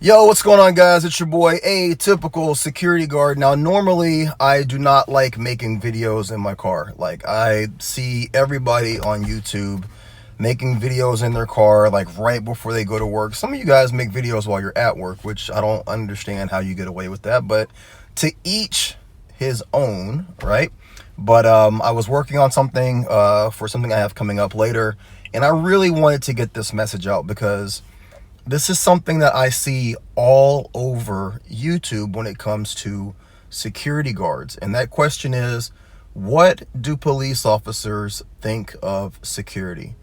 Yo, what's going on, guys? It's your boy, a typical security guard. Now, normally I do not like making videos in my car. Like, I see everybody on YouTube making videos in their car, like right before they go to work. Some of you guys make videos while you're at work, which I don't understand how you get away with that, but to each his own, right? But I was working on something for something I have coming up later, and I really wanted to get this message out because this is something that I see all over YouTube when it comes to security guards. And that question is, what do police officers think of security?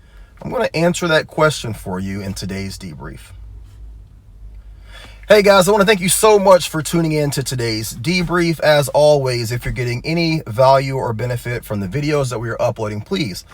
I'm going to answer that question for you in today's debrief. Hey guys, I want to thank you so much for tuning in to today's debrief. As always, if you're getting any value or benefit from the videos that we are uploading, please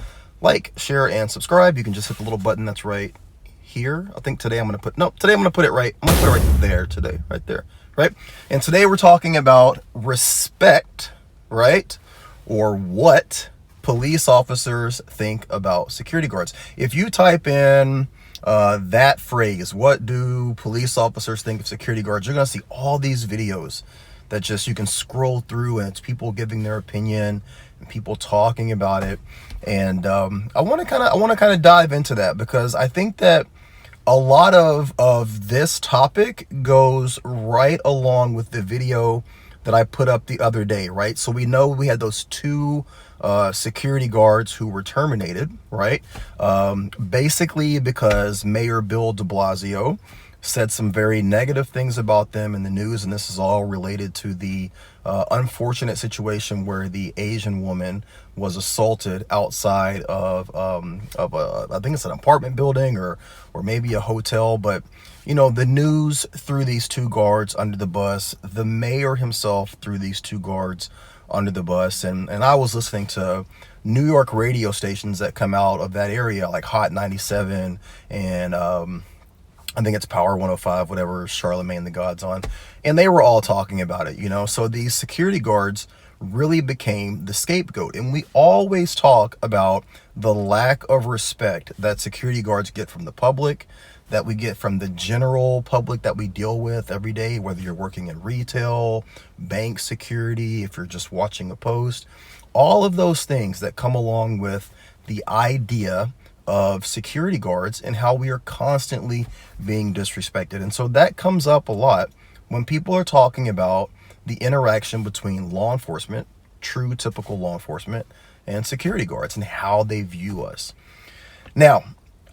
like, share, and subscribe. You can just hit the little button that's right here. I think today I'm going to put, today I'm going to put it right. I'm going to put it right there today, right there, right? And today we're talking about respect, right? Or what police officers think about security guards. If you type in that phrase, what do police officers think of security guards, you're going to see all these videos that just you can scroll through, and it's people giving their opinion and people talking about it. And I want to kind of dive into that because I think that a lot of this topic goes right along with the video that I put up the other day, right? So we know we had those two security guards who were terminated, right? Basically because Mayor Bill de Blasio said some very negative things about them in the news, and this is all related to the unfortunate situation where the Asian woman was assaulted outside of I think it's an apartment building or maybe a hotel. But you know, the news threw these two guards under the bus. The mayor himself threw these two guards under the bus, and I was listening to New York radio stations that come out of that area, like Hot 97 and I think it's Power 105, whatever Charlemagne the God's on. And they were all talking about it, you know. So these security guards really became the scapegoat. And we always talk about the lack of respect that security guards get from the public, that we get from the general public that we deal with every day, whether you're working in retail, bank security, if you're just watching a post. All of those things that come along with the idea of security guards and how we are constantly being disrespected. And so that comes up a lot when people are talking about the interaction between law enforcement, true typical law enforcement, and security guards and how they view us. Now,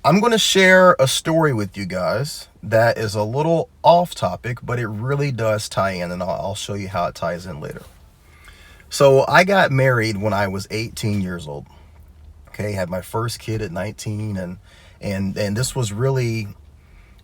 I'm going to share a story with you guys that is a little off topic, but it really does tie in, and I'll show you how it ties in later. So I got married when I was 18 years old. Okay, had my first kid at 19, and this was really,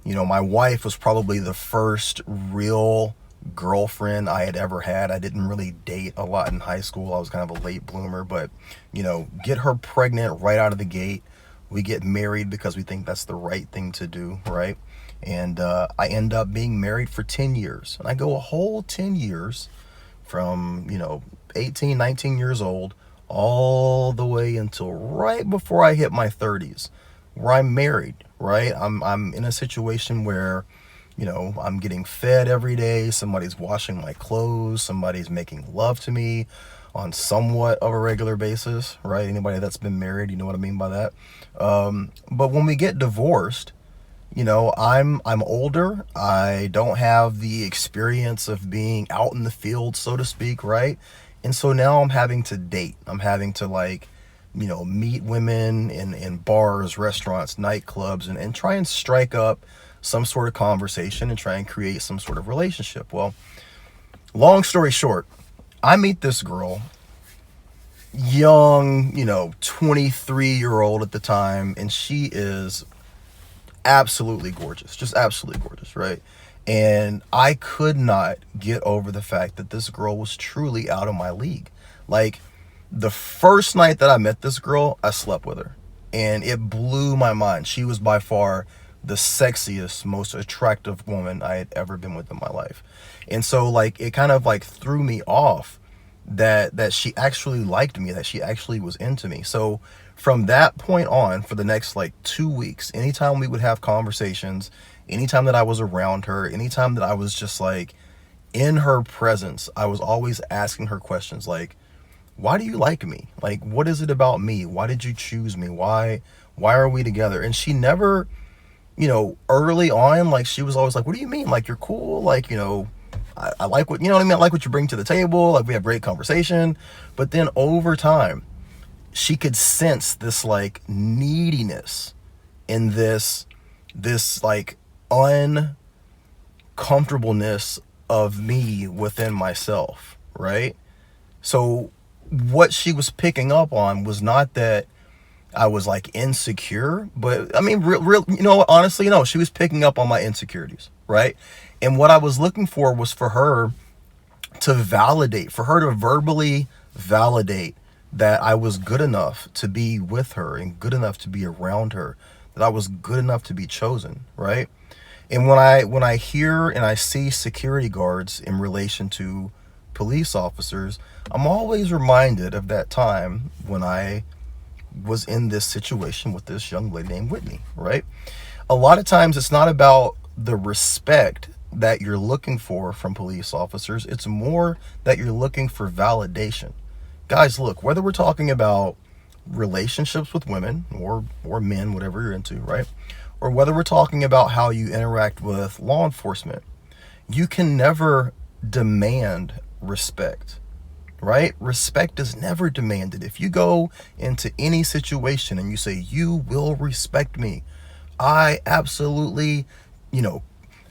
you know, my wife was probably the first real girlfriend I had ever had. I didn't really date a lot in high school. I was kind of a late bloomer, but you know, get her pregnant right out of the gate. We get married because we think that's the right thing to do, right? And I end up being married for 10 years, and I go a whole 10 years from, you know, 18, 19 years old all the way until right before I hit my 30s, where I'm married, right? I'm in a situation where, you know, I'm getting fed every day. Somebody's washing my clothes. Somebody's making love to me on somewhat of a regular basis, right? Anybody that's been married, you know what I mean by that. But when we get divorced, you know, I'm older. I don't have the experience of being out in the field, so to speak, right? And so now I'm having to date. I'm having to, like, you know, meet women in bars, restaurants, nightclubs, and try and strike up some sort of conversation and try and create some sort of relationship. Well, long story short, I meet this girl, young, you know, 23-year-old at the time, and she is absolutely gorgeous, just absolutely gorgeous, right? And I could not get over the fact that this girl was truly out of my league. Like, the first night that I met this girl, I slept with her, and it blew my mind. She was by far the sexiest, most attractive woman I had ever been with in my life. And so, like, it kind of like threw me off that she actually liked me, that she actually was into me. So from that point on, for the next like 2 weeks, anytime we would have conversations, anytime that I was around her, anytime that I was just like in her presence, I was always asking her questions like, why do you like me? Like, what is it about me? Why did you choose me? Why are we together? And she never, early on, like, she was always like, what do you mean? Like, you're cool. Like, I like what, you know what I mean? I like what you bring to the table. Like, we have great conversation. But then over time, she could sense this like neediness in this like uncomfortableness of me within myself, right? So what she was picking up on was not that I was like insecure, but I mean, real, honestly, no, she was picking up on my insecurities, right? And what I was looking for was for her to validate, for her to verbally validate that I was good enough to be with her and good enough to be around her, that I was good enough to be chosen, right? And when I hear and I see security guards in relation to police officers, I'm always reminded of that time when I was in this situation with this young lady named Whitney, right? A lot of times it's not about the respect that you're looking for from police officers. It's more that you're looking for validation. Guys, look, whether we're talking about relationships with women or men, whatever you're into, right? Or whether we're talking about how you interact with law enforcement, you can never demand respect, right? Respect is never demanded. If you go into any situation and you say, you will respect me, I absolutely,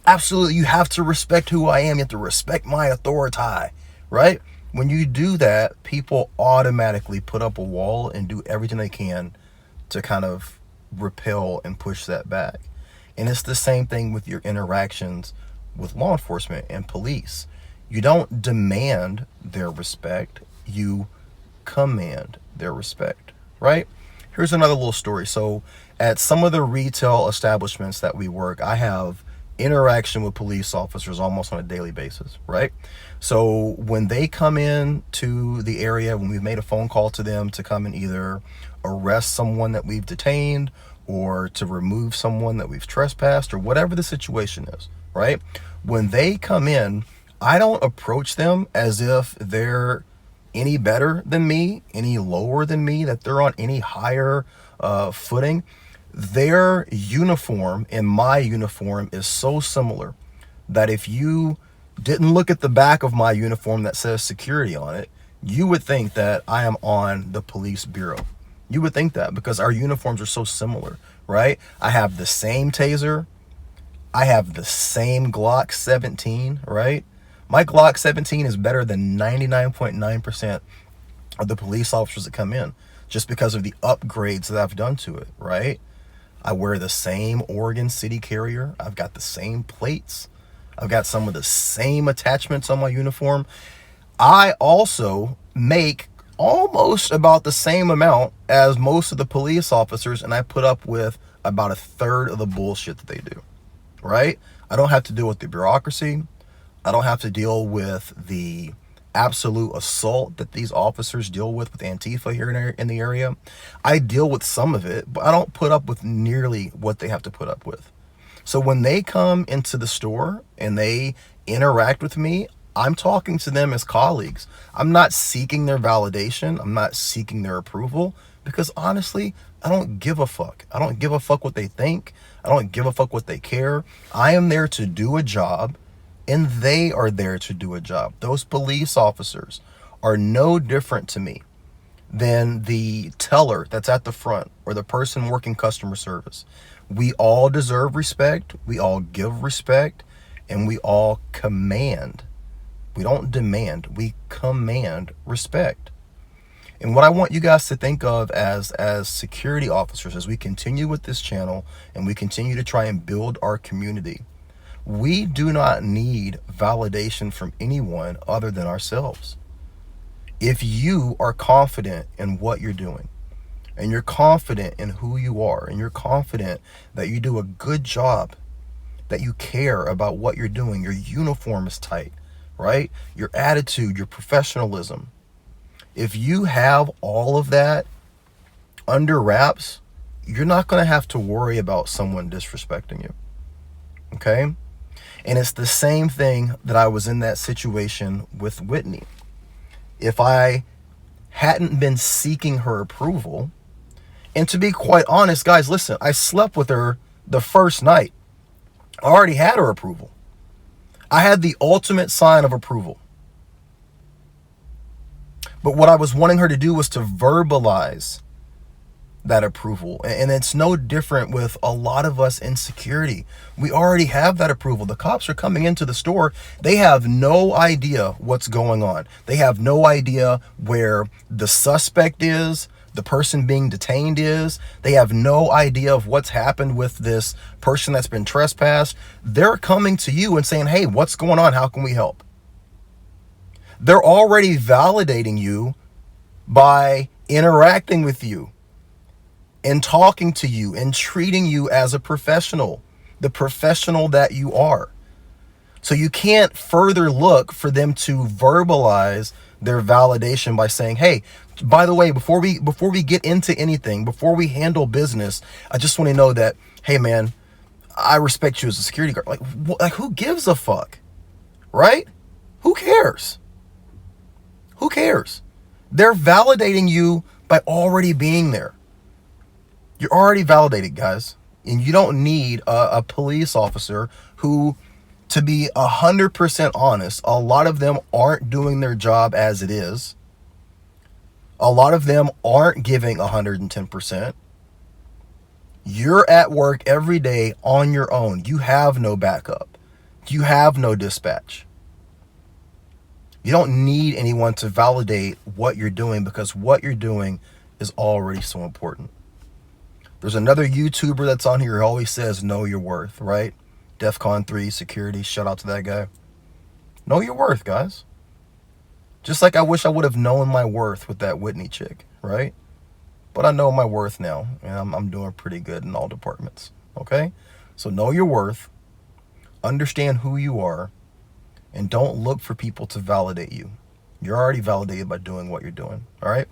absolutely, you have to respect who I am. You have to respect my authority, right? When you do that, people automatically put up a wall and do everything they can to kind of repel and push that back. And it's the same thing with your interactions with law enforcement and police. You don't demand their respect, you command their respect, right? Here's another little story. So at some of the retail establishments that we work, I have interaction with police officers almost on a daily basis, right? So when they come in to the area, when we've made a phone call to them to come and either arrest someone that we've detained or to remove someone that we've trespassed or whatever the situation is, right? When they come in, I don't approach them as if they're any better than me, any lower than me, that they're on any higher footing. Their uniform and my uniform is so similar that if you didn't look at the back of my uniform that says security on it, you would think that I am on the police bureau. You would think that because our uniforms are so similar, right? I have the same taser. I have the same Glock 17, right? My Glock 17 is better than 99.9% of the police officers that come in just because of the upgrades that I've done to it, right? I wear the same Oregon City carrier. I've got the same plates. I've got some of the same attachments on my uniform. I also make almost about the same amount as most of the police officers, and I put up with about a third of the bullshit that they do, right? I don't have to deal with the bureaucracy. I don't have to deal with the absolute assault that these officers deal with Antifa here in the area. I deal with some of it, but I don't put up with nearly what they have to put up with. So when they come into the store and they interact with me, I'm talking to them as colleagues. I'm not seeking their validation. I'm not seeking their approval because honestly, I don't give a fuck. I don't give a fuck what they think. I don't give a fuck what they care. I am there to do a job and they are there to do a job. Those police officers are no different to me than the teller that's at the front or the person working customer service. We all deserve respect. We all give respect and we all command. We don't demand, we command respect. And what I want you guys to think of as security officers, as we continue with this channel and we continue to try and build our community, we do not need validation from anyone other than ourselves. If you are confident in what you're doing, and you're confident in who you are, and you're confident that you do a good job, that you care about what you're doing, your uniform is tight, right? Your attitude, your professionalism. If you have all of that under wraps, you're not going to have to worry about someone disrespecting you. Okay? And it's the same thing that I was in that situation with Whitney. If I hadn't been seeking her approval, and to be quite honest, guys, listen, I slept with her the first night. I already had her approval. I had the ultimate sign of approval. But what I was wanting her to do was to verbalize that approval. And it's no different with a lot of us in security. We already have that approval. The cops are coming into the store. They have no idea what's going on. They have no idea where the suspect is, the person being detained is. They have no idea of what's happened with this person that's been trespassed. They're coming to you and saying, hey, what's going on? How can we help? They're already validating you by interacting with you and talking to you and treating you as a professional, the professional that you are. So you can't further look for them to verbalize their validation by saying, hey, by the way, before we get into anything, before we handle business, I just want to know that, hey man, I respect you as a security guard. Like who gives a fuck? Right? Who cares? Who cares? They're validating you by already being there. You're already validated, guys. And you don't need a police officer who, to be 100% honest, a lot of them aren't doing their job as it is. A lot of them aren't giving 110%. You're at work every day on your own. You have no backup. You have no dispatch. You don't need anyone to validate what you're doing because what you're doing is already so important. There's another YouTuber that's on here who always says, know your worth, right? DEFCON 3 security. Shout out to that guy. Know your worth, guys. Just like I wish I would have known my worth with that Whitney chick, right? But I know my worth now, and I'm doing pretty good in all departments, okay? So know your worth, understand who you are, and don't look for people to validate you. You're already validated by doing what you're doing, all right?